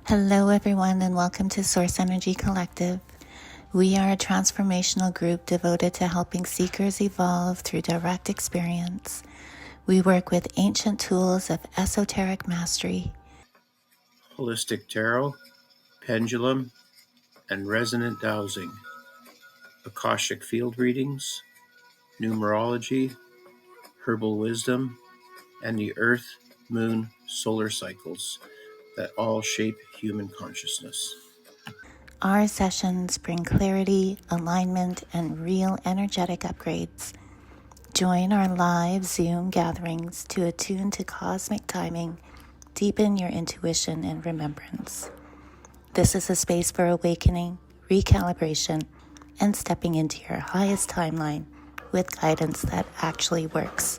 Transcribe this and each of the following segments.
Hello, everyone, and welcome to Source Energy Collective. We are a transformational group devoted to helping seekers evolve through direct experience. We work with ancient tools of esoteric mastery, Holistic tarot, pendulum, and resonant dowsing, Akashic field readings, numerology, herbal wisdom, and the earth, moon, solar cycles that all shape human consciousness. Our sessions bring clarity, alignment, and real energetic upgrades. Join our live Zoom gatherings to attune to cosmic timing, deepen your intuition and remembrance. This is a space for awakening, recalibration, and stepping into your highest timeline with guidance that actually works.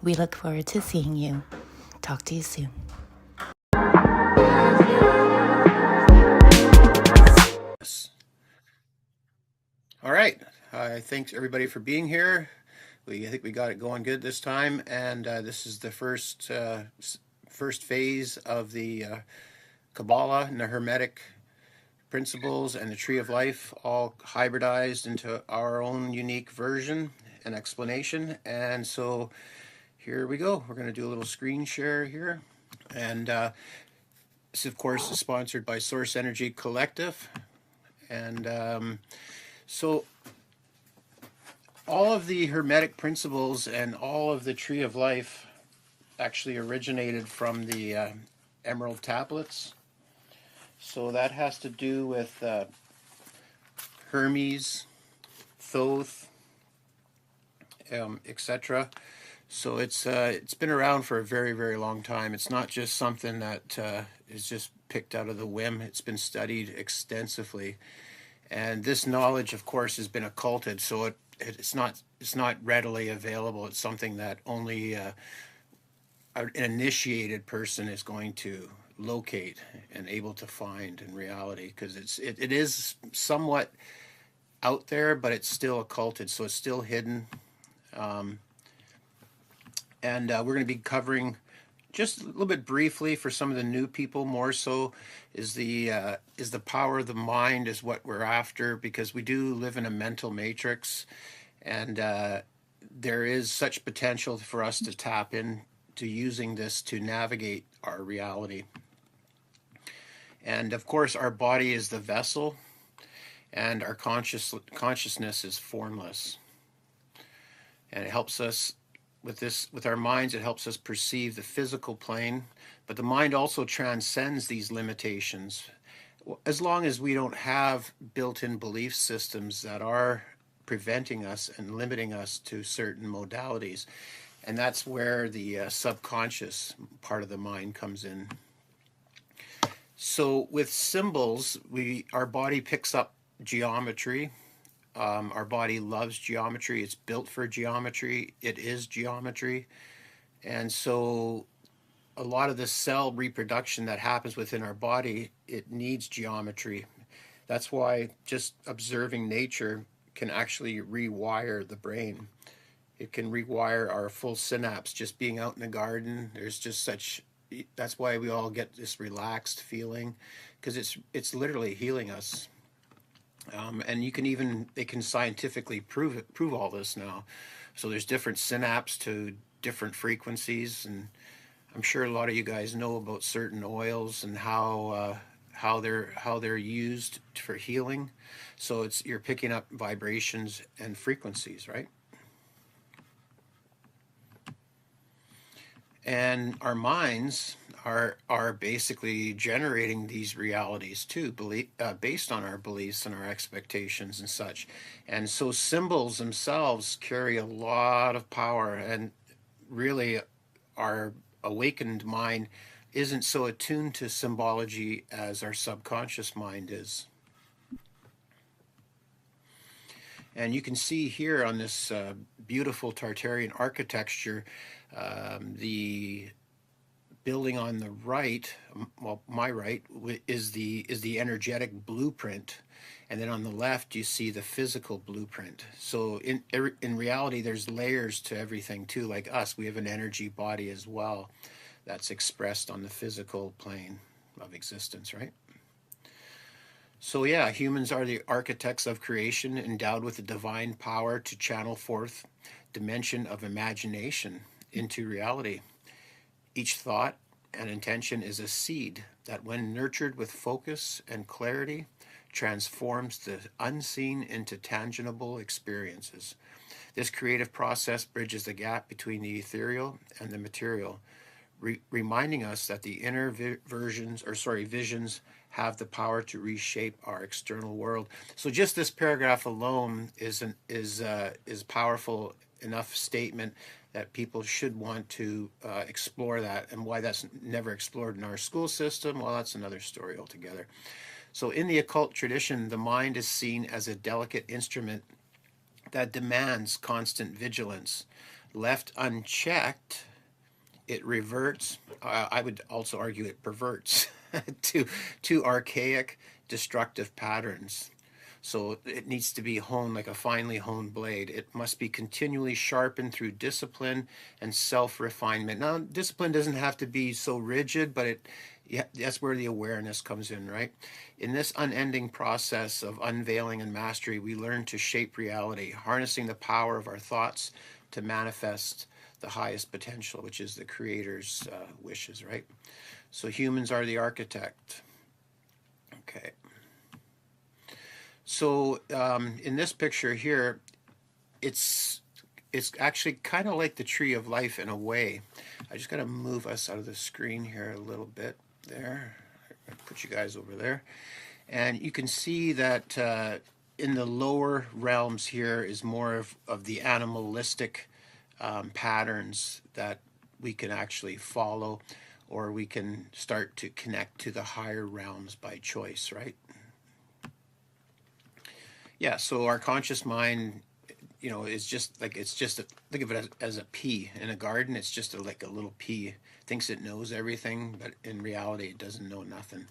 We look forward to seeing you. Talk to you soon. All right. Thanks everybody for being here. I think we got it going good this time, and this is the first phase of the Kabbalah and the Hermetic principles and the Tree of Life, all hybridized into our own unique version and explanation. And so here we go. We're going to do a little screen share here, and this, of course, is sponsored by Source Energy Collective, and so all of the Hermetic principles and all of the Tree of Life actually originated from the Emerald Tablets. So that has to do with Hermes, Thoth, etc. So it's been around for a very, very long time. It's not just something that is just picked out of the whim. It's been studied extensively, and this knowledge, of course, has been occulted. So it's not readily available. It's something that only an initiated person is going to locate and able to find in reality, because it is somewhat out there, but it's still occulted, so it's still hidden. And we're going to be covering just a little bit briefly for some of the new people. More so is the power of the mind is what we're after, because we do live in a mental matrix, and there is such potential for us to tap in to using this to navigate our reality. And of course, our body is the vessel, and our consciousness is formless, and it helps us with our minds. It helps us perceive the physical plane, but the mind also transcends these limitations, as long as we don't have built-in belief systems that are preventing us and limiting us to certain modalities. And that's where the subconscious part of the mind comes in. So with symbols, our body picks up geometry. Our body loves geometry. It's built for geometry. It is geometry. And so a lot of the cell reproduction that happens within our body, it needs geometry. That's why just observing nature can actually rewire the brain. It can rewire our full synapse. Just being out in the garden, that's why we all get this relaxed feeling, because it's literally healing us. And they can scientifically prove all this now. So there's different synapses to different frequencies, and I'm sure a lot of you guys know about certain oils and how they're used for healing. So you're picking up vibrations and frequencies, right? And our minds are basically generating these realities too, based on our beliefs and our expectations and such. And so symbols themselves carry a lot of power, and really our awakened mind isn't so attuned to symbology as our subconscious mind is. And you can see here on this beautiful Tartarian architecture, the building on the right, well, my right, is the energetic blueprint, and then on the left you see the physical blueprint. So in reality, there's layers to everything too. Like us, we have an energy body as well that's expressed on the physical plane. of existence, right? So yeah, humans are the architects of creation, endowed with the divine power to channel forth dimension of imagination into reality. Each thought and intention is a seed that, when nurtured with focus and clarity, transforms the unseen into tangible experiences. This creative process bridges the gap between the ethereal and the material, reminding us that the inner visions have the power to reshape our external world. So just this paragraph alone is powerful enough statement that people should want to explore that. And why that's never explored in our school system, well, that's another story altogether. So in the occult tradition, the mind is seen as a delicate instrument that demands constant vigilance. Left unchecked, it reverts, I would also argue it perverts to archaic, destructive patterns. So it needs to be honed like a finely honed blade. It must be continually sharpened through discipline and self-refinement. Now, discipline doesn't have to be so rigid, but that's where the awareness comes in, right? In this unending process of unveiling and mastery, we learn to shape reality, harnessing the power of our thoughts to manifest the highest potential, which is the Creator's wishes, right? So humans are the architect. Okay. So in this picture here, it's actually kind of like the tree of life in a way. I just got to move us out of the screen here a little bit there. I'll put you guys over there. And you can see that in the lower realms here is more of the animalistic patterns that we can actually follow, or we can start to connect to the higher realms by choice, right? Yeah, so our conscious mind, is just like, think of it as a pea in a garden. It's just like a little pea. Thinks it knows everything, but in reality, it doesn't know nothing.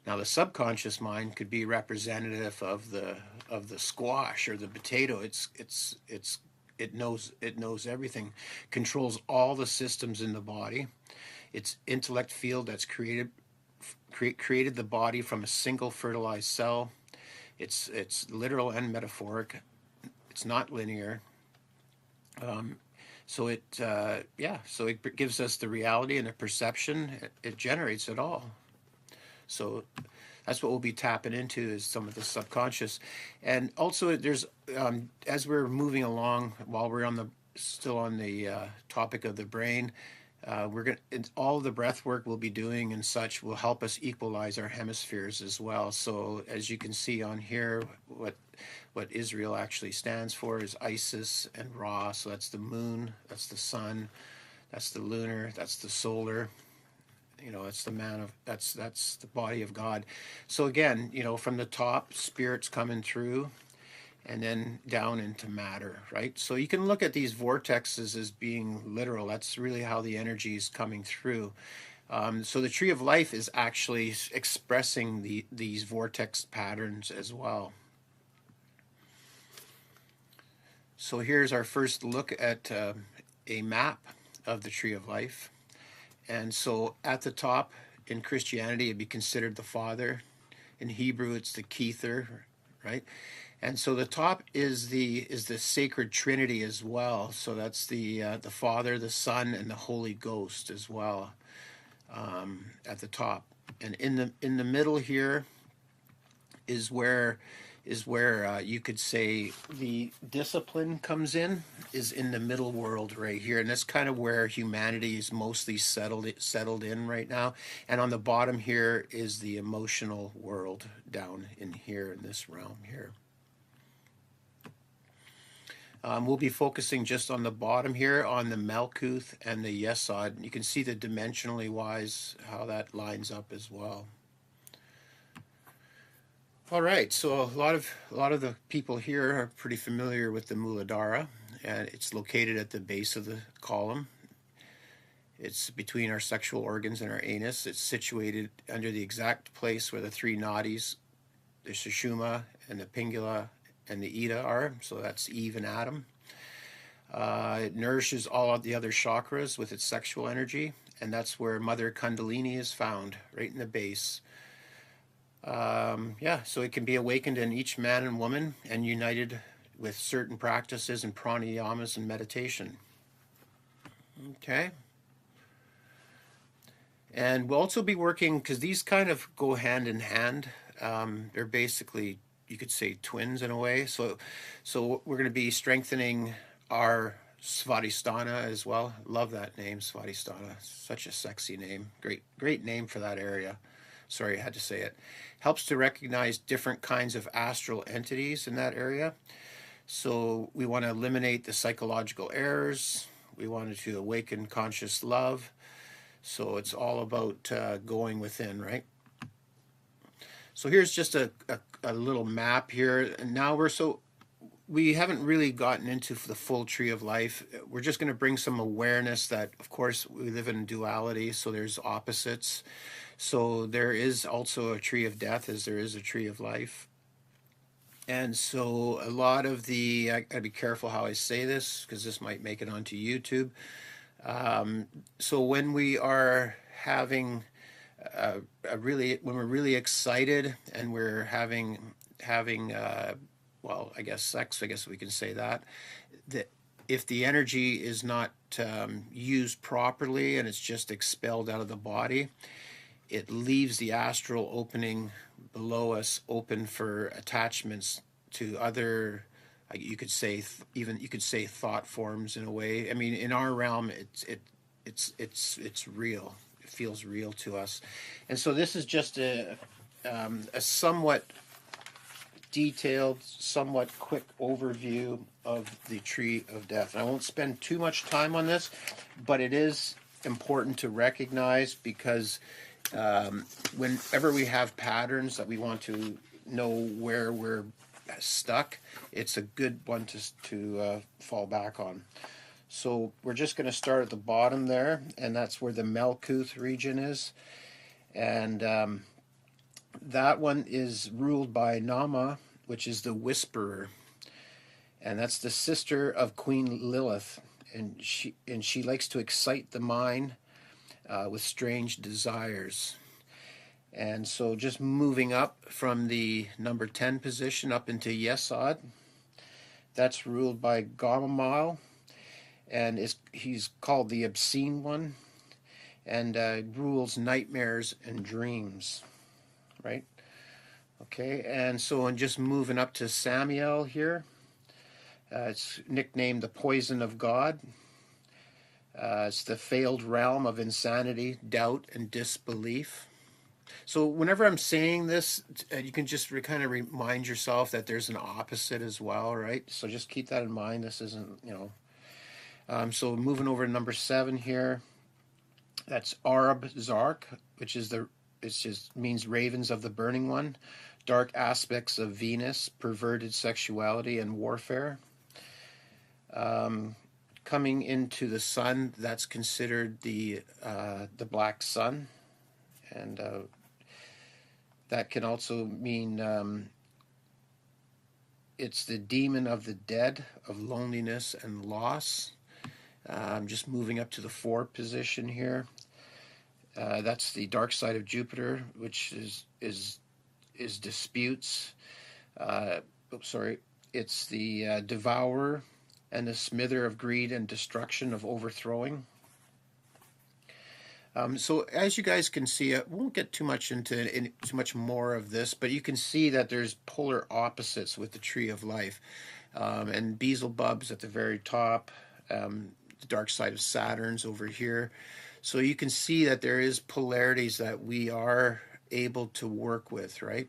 Now, the subconscious mind could be representative of the squash or the potato. It knows everything, controls all the systems in the body. Its intellect field that's created the body from a single fertilized cell. It's literal and metaphoric. It's not linear. So it gives us the reality and the perception. It generates it all. So that's what we'll be tapping into, is some of the subconscious. And also there's as we're moving along, while we're still on the topic of the brain, all the breath work we'll be doing and such will help us equalize our hemispheres as well. So as you can see on here, what Israel actually stands for is Isis and Ra. So that's the moon, that's the sun, that's the lunar, that's the solar. That's that's the body of God. So again, from the top, spirit's coming through, and then down into matter, right? So you can look at these vortexes as being literal. That's really how the energy is coming through. So the tree of life is actually expressing these vortex patterns as well. So here's our first look at a map of the tree of life. And so at the top, in Christianity, it'd be considered the Father. In Hebrew, it's the Kether, right? And so the top is the sacred Trinity as well. So that's the Father, the Son, and the Holy Ghost as well, at the top. And in the middle here is where you could say the discipline comes in, is in the middle world right here. And that's kind of where humanity is mostly settled in right now. And on the bottom here is the emotional world down in here, in this realm here. We'll be focusing just on the bottom here, on the Malkuth and the Yesod. You can see the dimensionally wise how that lines up as well. All right, so a lot of the people here are pretty familiar with the Muladhara, and it's located at the base of the column. It's between our sexual organs and our anus. It's situated under the exact place where the three nadis, the Sushumna and the Pingala and the Ida are. So that's Eve and Adam. It nourishes all of the other chakras with its sexual energy, and that's where Mother Kundalini is found, right in the base. Yeah, so it can be awakened in each man and woman and united with certain practices and pranayamas and meditation. Okay. And we'll also be working, because these kind of go hand in hand. They're basically, you could say, twins in a way. So we're going to be strengthening our Svadhisthana as well. Love that name, Svadhisthana. Such a sexy name. Great name for that area. Sorry, I had to say it. Helps to recognize different kinds of astral entities in that area. So we want to eliminate the psychological errors. We wanted to awaken conscious love. So it's all about going within, right? So here's just a little map here. And now we haven't really gotten into the full tree of life. We're just going to bring some awareness that, of course, we live in duality, so there's opposites. So there is also a tree of death as there is a tree of life. And so a lot of I gotta be careful how I say this because this might make it onto YouTube. So when we are having when we're really excited and we're having well, I guess sex, I guess we can say that if the energy is not used properly and it's just expelled out of the body, it leaves the astral opening below us open for attachments to other, you could say, thought forms in a way. I mean, in our realm, it's real. It feels real to us, and so this is just a somewhat detailed, somewhat quick overview of the tree of death. And I won't spend too much time on this, but it is important to recognize because whenever we have patterns that we want to know where we're stuck, it's a good one to fall back on. So we're just going to start at the bottom there, and that's where the Malkuth region is. And that one is ruled by Nama, which is the Whisperer. And that's the sister of Queen Lilith. And she likes to excite the mind with strange desires. And so just moving up from the number 10 position up into Yesod, that's ruled by Gamamal, and he's called the Obscene One, and rules nightmares and dreams, right? Okay, and so and just moving up to Samael here, it's nicknamed the Poison of God. It's the failed realm of insanity, doubt, and disbelief. So whenever I'm saying this, you can just kind of remind yourself that there's an opposite as well, right? So just keep that in mind. This isn't, so moving over to number 7 here, that's Arab Zark, which just means ravens of the burning one, dark aspects of Venus, perverted sexuality, and warfare. Coming into the sun, that's considered the black sun, and that can also mean it's the demon of the dead, of loneliness and loss. I'm just moving up to the 4th position here. That's the dark side of Jupiter, which is disputes. It's the devourer and the smither of greed and destruction, of overthrowing. So as you guys can see, I won't get too much more of this, but you can see that there's polar opposites with the tree of life. And Beelzebub's at the very top, the dark side of Saturn's over here. So you can see that there is polarities that we are able to work with, right?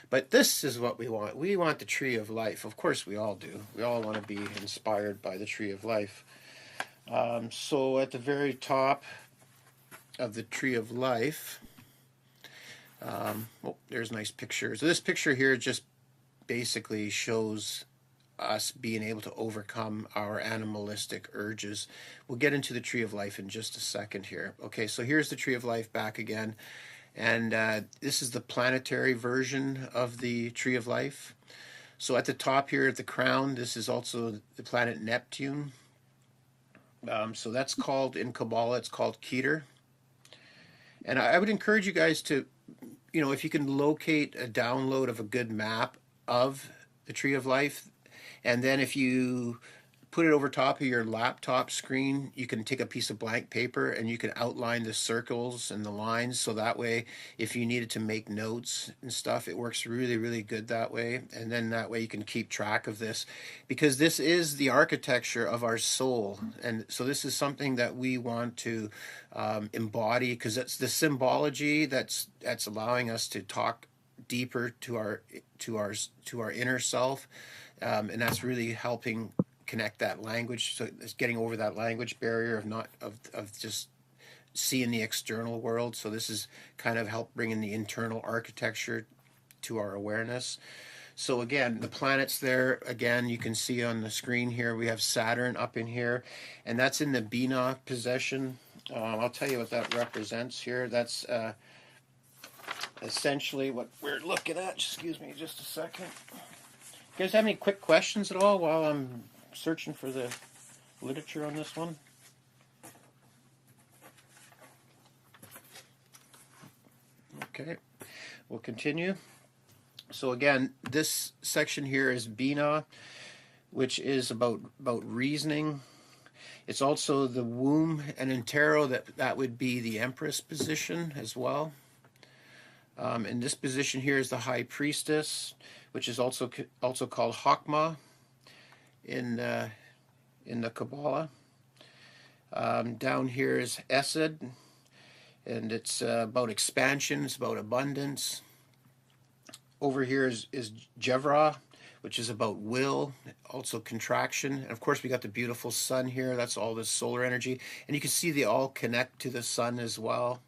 But this is what we want. We want the tree of life. Of course we all do. We all want to be inspired by the tree of life. So at the very top of the tree of life, there's a nice picture. So this picture here just basically shows us being able to overcome our animalistic urges. We'll get into the tree of life in just a second here. Okay, so here's the tree of life back again. And this is the planetary version of the tree of life. So at the top here at the crown, this is also the planet Neptune. So that's called, in Kabbalah, it's called Keter. And I would encourage you guys to, if you can locate a download of a good map of the Tree of Life, and then if you put it over top of your laptop screen, you can take a piece of blank paper and you can outline the circles and the lines. So that way, if you needed to make notes and stuff, it works really, really good that way. And then that way you can keep track of this, because this is the architecture of our soul. And so this is something that we want to embody, because it's the symbology that's allowing us to talk deeper to our inner self, and that's really helping connect that language. So it's getting over that language barrier of not of just seeing the external world. So this is kind of help bringing the internal architecture to our awareness. So again, the planets there, again, you can see on the screen here, we have Saturn up in here, and that's in the Bina possession. I'll tell you what that represents here. That's essentially what we're looking at. Excuse me just a second. You guys have any quick questions at all while I'm searching for the literature on this one? Okay, we'll continue. So again, this section here is Bina, which is about reasoning. It's also the womb, and in tarot that would be the Empress position as well. And this position here is the High Priestess, which is also called Hakma in the Kabbalah. Down here is Esed, and it's about expansion. It's about abundance. Over here is Jevra, which is about will, also contraction. And of course, we got the beautiful sun here. That's all this solar energy. And you can see they all connect to the sun as well.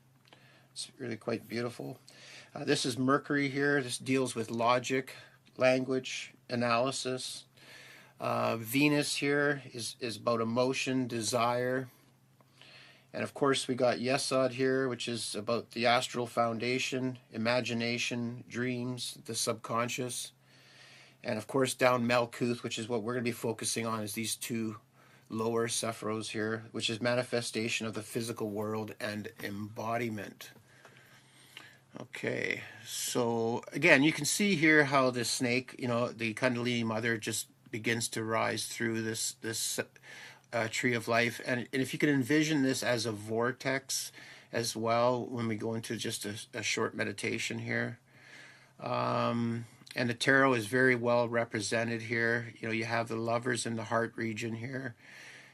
It's really quite beautiful. This is Mercury here. This deals with logic, language, analysis. Venus here is about emotion, desire. And of course, we got Yesod here, which is about the astral foundation, imagination, dreams, the subconscious. And of course, down Malkuth, which is what we're going to be focusing on, is these two lower Sephiros here, which is manifestation of the physical world and embodiment. Okay, so again, you can see here how the snake, the Kundalini mother, just begins to rise through this tree of life. And if you can envision this as a vortex as well, when we go into just a short meditation here. And the tarot is very well represented here. You have the lovers in the heart region here.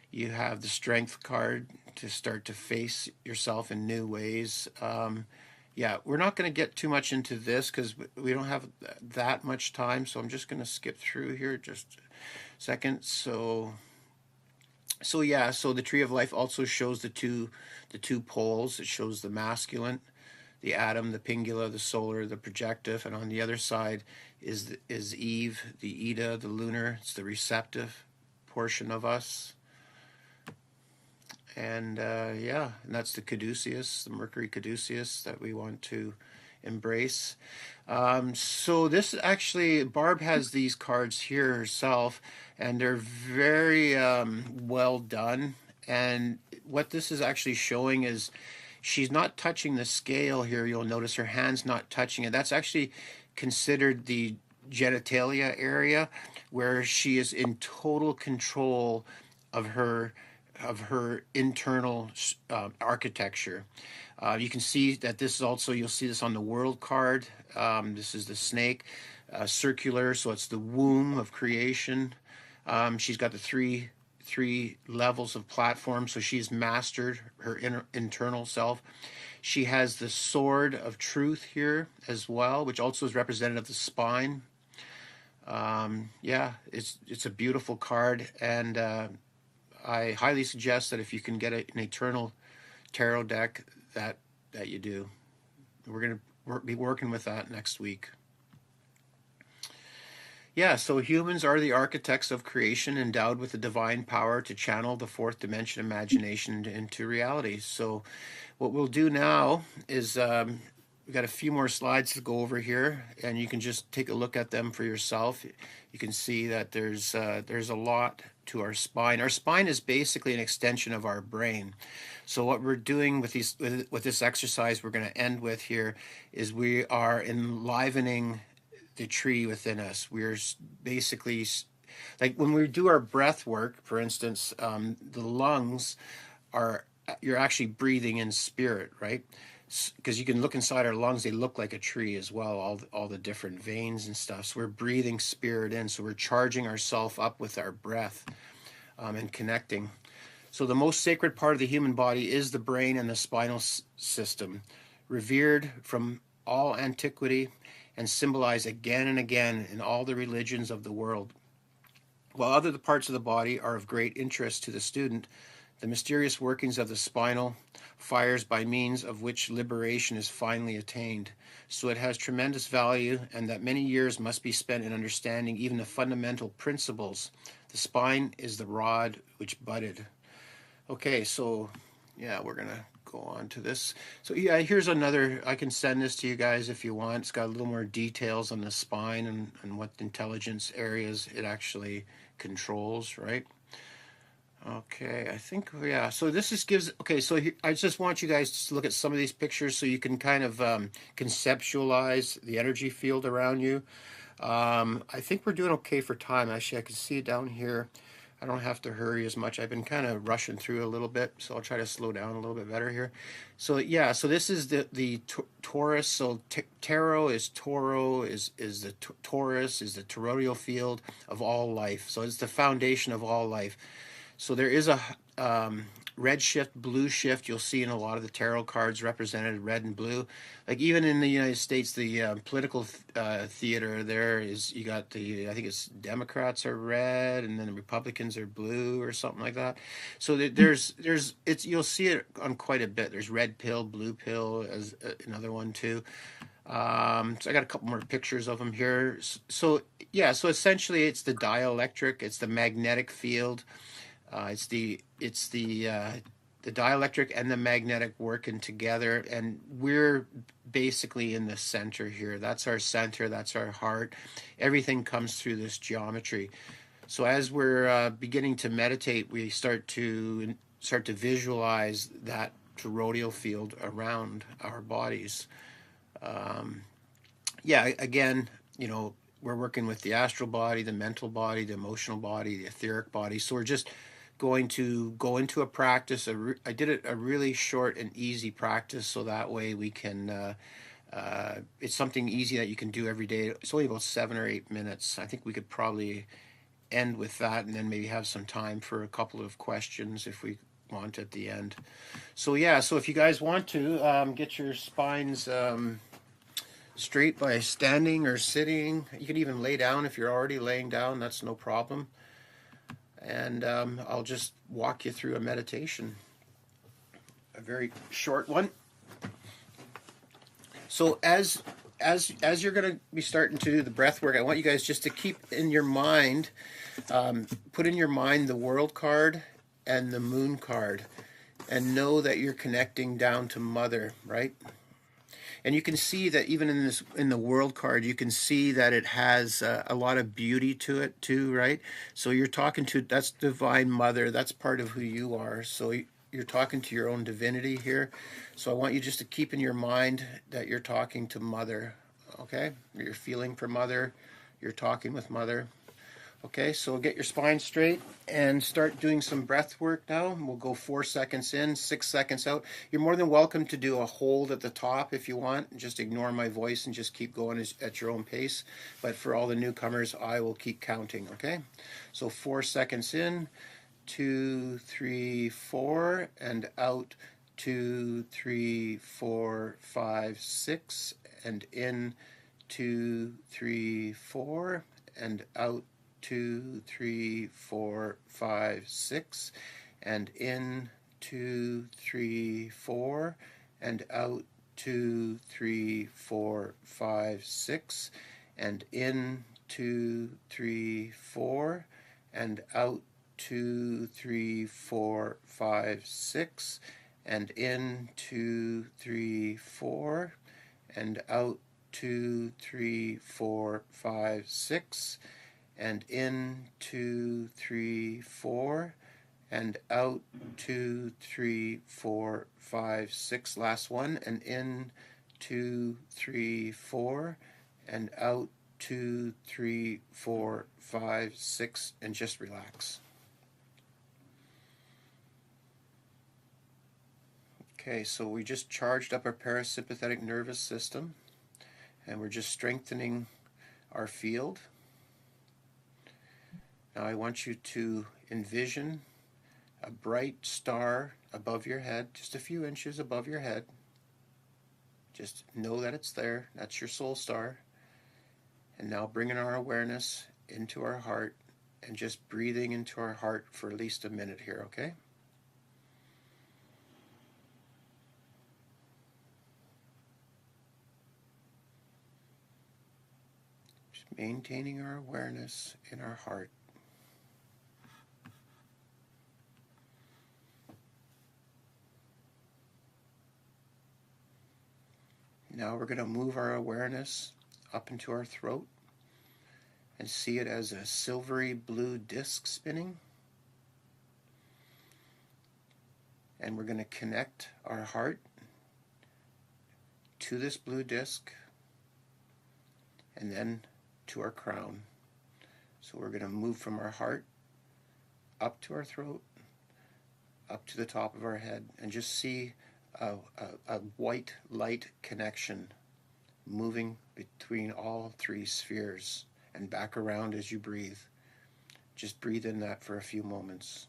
You have the strength card to start to face yourself in new ways. Yeah, we're not going to get too much into this because we don't have that much time. So I'm just going to skip through here just a second. So yeah, so the Tree of Life also shows the two poles. It shows the masculine, the atom, the pingula, the solar, the projective, and on the other side is Eve, the Ida, the lunar. It's the receptive portion of us. And and that's the caduceus, the Mercury caduceus that we want to embrace. So this actually, Barb has these cards here herself, and they're very well done. And what this is actually showing is she's not touching the scale here. You'll notice her hand's not touching it. That's actually considered the genitalia area, where she is in total control of her internal architecture. You can see that this is also, you'll see this on the world card. This is the snake, circular, so it's the womb of creation. She's got the three levels of platform, so she's mastered her internal self. She has the sword of truth here as well, which also is representative of the spine. It's a beautiful card, and I highly suggest that if you can get an eternal tarot deck, that you do. We're going to be working with that next week. Yeah, so humans are the architects of creation, endowed with the divine power to channel the fourth dimension imagination into reality. So what we'll do now is we've got a few more slides to go over here, and you can just take a look at them for yourself. You can see that there's a lot to our spine. Our spine is basically an extension of our brain. So what we're doing with this exercise we're going to end with here is we are enlivening the tree within us. We're basically, like when we do our breath work, for instance, the lungs are, you're actually breathing in spirit, right? Because you can look inside our lungs, they look like a tree as well, all the different veins and stuff. So we're breathing spirit in, so we're charging ourselves up with our breath, and connecting. So the most sacred part of the human body is the brain and the spinal system, revered from all antiquity and symbolized again and again in all the religions of the world. While other parts of the body are of great interest to the student, the mysterious workings of the spinal fires by means of which liberation is finally attained. So it has tremendous value, and that many years must be spent in understanding even the fundamental principles. The spine is the rod which budded. Okay, so yeah, we're gonna go on to this. So yeah, here's another, I can send this to you guys if you want. It's got a little more details on the spine and what intelligence areas it actually controls, right? Okay, I think, yeah, so this just gives, okay, so I just want you guys to look at some of these pictures so you can kind of conceptualize the energy field around you. I think we're doing okay for time. Actually, I can see it down here. I don't have to hurry as much. I've been kind of rushing through a little bit, so I'll try to slow down a little bit better here. So yeah, so this is the Taurus. So tarot is Toro, is the Taurus, is the toroidal field of all life. So it's the foundation of all life. So there is a red shift, blue shift. You'll see in a lot of the tarot cards represented red and blue. Like even in the United States, the political theater there is, you got the, I think it's Democrats are red and then the Republicans are blue or something like that. So there's it's, you'll see it on quite a bit. There's red pill, blue pill as another one too. So I got a couple more pictures of them here. So yeah, so essentially it's the dielectric, it's the magnetic field. It's the dielectric and the magnetic working together, and we're basically in the center here. That's our center. That's our heart. Everything comes through this geometry. So as we're beginning to meditate, we start to visualize that toroidal field around our bodies. Yeah, again, we're working with the astral body, the mental body, the emotional body, the etheric body. So we're just going to go into a practice. I did a really short and easy practice, so that way we can, it's something easy that you can do every day. It's only about 7 or 8 minutes. I think we could probably end with that and then maybe have some time for a couple of questions if we want at the end. So yeah, so if you guys want to get your spines straight by standing or sitting, you can even lay down if you're already laying down, that's no problem. And I'll just walk you through a meditation, a very short one. So as you're going to be starting to do the breath work, I want you guys just to keep in your mind, put in your mind the world card and the moon card, and know that you're connecting down to Mother, right? And you can see that even in the world card, you can see that it has a lot of beauty to it too, right? So you're talking to, that's Divine Mother. That's part of who you are. So you're talking to your own divinity here. So I want you just to keep in your mind that you're talking to Mother, okay? You're feeling for Mother. You're talking with Mother. Okay, so get your spine straight and start doing some breath work now. We'll go 4 seconds in, 6 seconds out. You're more than welcome to do a hold at the top if you want. Just ignore my voice and just keep going at your own pace. But for all the newcomers, I will keep counting, okay? So 4 seconds in, 2, 3, 4, and out, 2, 3, 4, 5, 6, and in, 2, 3, 4, and out, 2, 3, 4, 5, 6, and in, 2, 3, 4, and out, 2, 3, 4, 5, 6, and in, 2, 3, 4, and out, 2, 3, 4, 5, 6, and in, 2, 3, 4, and out, 2, 3, 4, 5, 6, and in 2, 3, 4, and out 2, 3, 4, 5, 6. Last one, and in 2, 3, 4, and out 2, 3, 4, 5, 6, and just relax. Okay, so we just charged up our parasympathetic nervous system, and we're just strengthening our field. Now I want you to envision a bright star above your head, just a few inches above your head. Just know that it's there. That's your soul star. And now bringing our awareness into our heart and just breathing into our heart for at least a minute here, okay? Just maintaining our awareness in our heart. Now we're going to move our awareness up into our throat and see it as a silvery blue disc spinning. And we're going to connect our heart to this blue disc and then to our crown. So we're going to move from our heart up to our throat, up to the top of our head, and just see a white light connection moving between all three spheres and back around as you breathe. Just breathe in that for a few moments.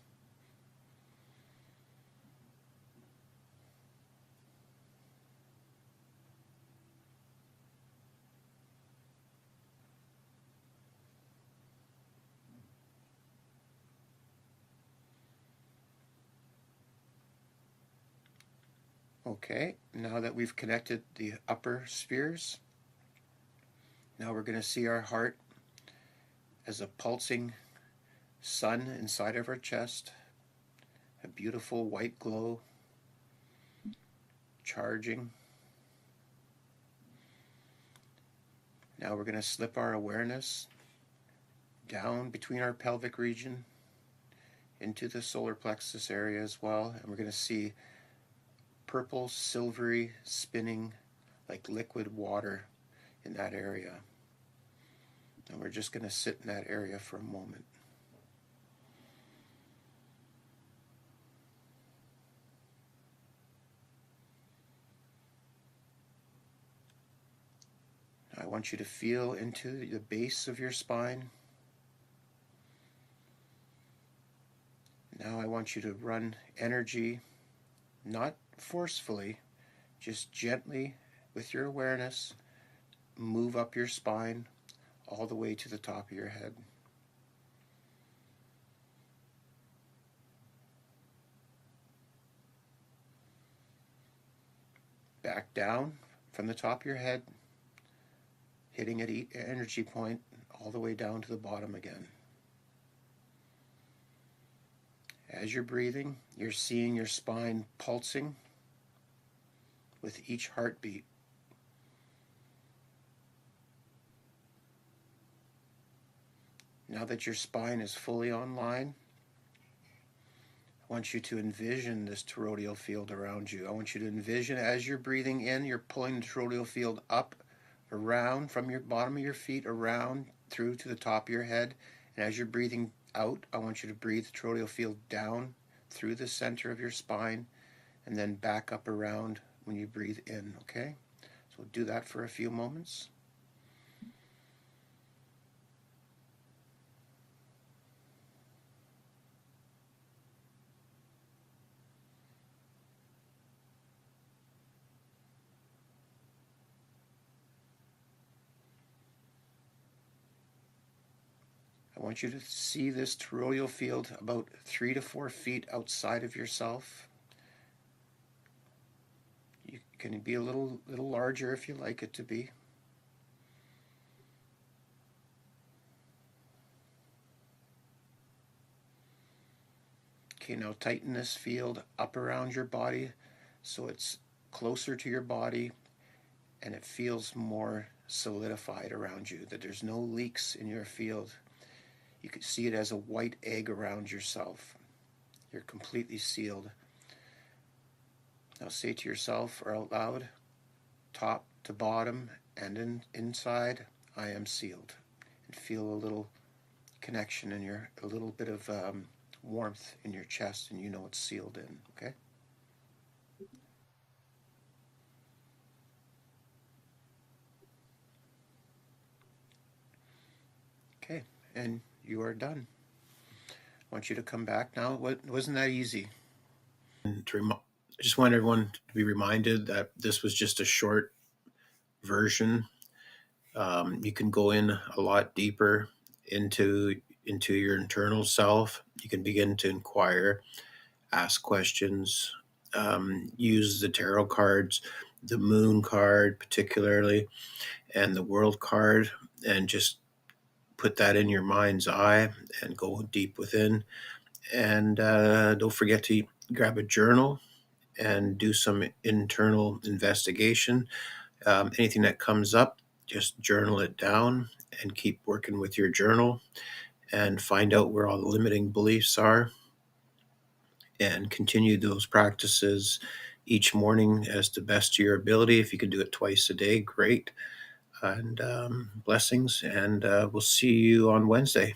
Okay, now that we've connected the upper spheres, now we're going to see our heart as a pulsing sun inside of our chest, a beautiful white glow, charging. Now we're going to slip our awareness down between our pelvic region into the solar plexus area as well, and we're going to see purple, silvery, spinning like liquid water in that area. And we're just going to sit in that area for a moment. I want you to feel into the base of your spine. Now I want you to run energy, not forcefully, just gently with your awareness, move up your spine all the way to the top of your head. Back down from the top of your head, hitting at each energy point all the way down to the bottom again. As you're breathing, you're seeing your spine pulsing with each heartbeat. Now that your spine is fully online, I want you to envision this toroidal field around you. I want you to envision as you're breathing in, you're pulling the toroidal field up, around from your bottom of your feet, around through to the top of your head. And as you're breathing out, I want you to breathe the toroidal field down through the center of your spine and then back up around when you breathe in, okay? So do that for a few moments. I want you to see this toroidal field about 3 to 4 feet outside of yourself. You can be a little larger if you like it to be. Okay, now tighten this field up around your body so it's closer to your body and it feels more solidified around you, that there's no leaks in your field. You could see it as a white egg around yourself. You're completely sealed. Now say to yourself or out loud, top to bottom and inside, I am sealed. And feel a little connection in a little bit of warmth in your chest, and you know it's sealed in, okay? Okay, and you are done. I want you to come back now. Wasn't that easy? And I just want everyone to be reminded that this was just a short version. You can go in a lot deeper into your internal self. You can begin to inquire, ask questions, use the tarot cards, the moon card particularly, and the world card, and just put that in your mind's eye and go deep within. And don't forget to grab a journal and do some internal investigation. Anything that comes up, just journal it down and keep working with your journal and find out where all the limiting beliefs are and continue those practices each morning as to best of your ability. If you can do it twice a day, great. And blessings, and we'll see you on Wednesday.